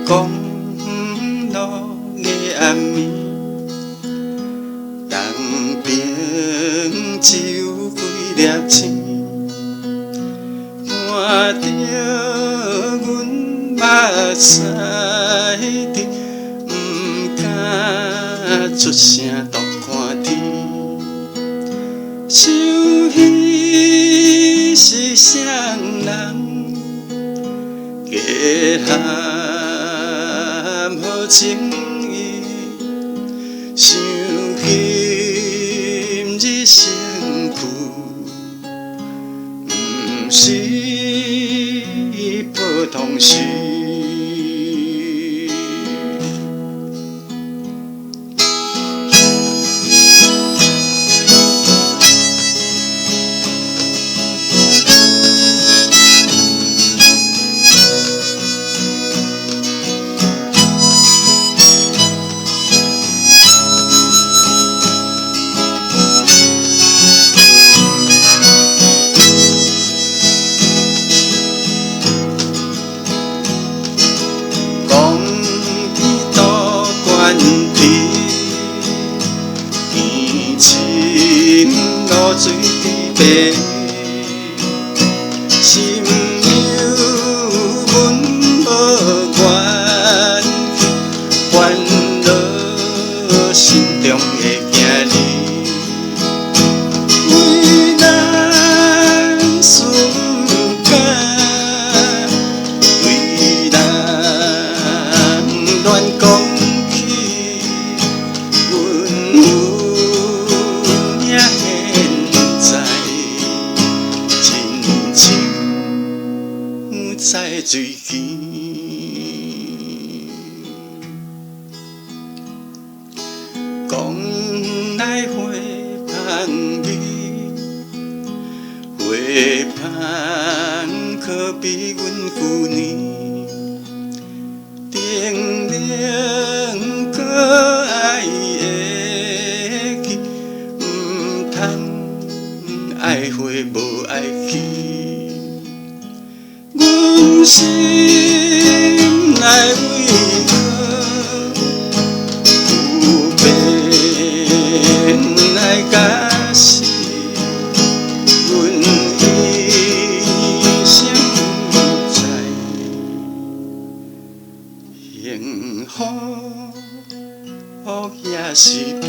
公路月暗暝，东边只有几粒星，伴著阮目屎滴，毋敢出声独看天。想彼时双人，结合好情意，想今日身躯，毋是普通时。公园杜鵑啼，天深露水滴白衣，心忧闷无元气，烦恼心中的囝儿，为难事毋甘，对人乱讲起，阮运命现在，亲像在水墘。讲来花芳味，花芳可比阮旧年。叮嚀哥爱会记，毋通爱花无爱枝。阮心内为哥，有变爱到死。阮一生毋知，幸福抑是悲。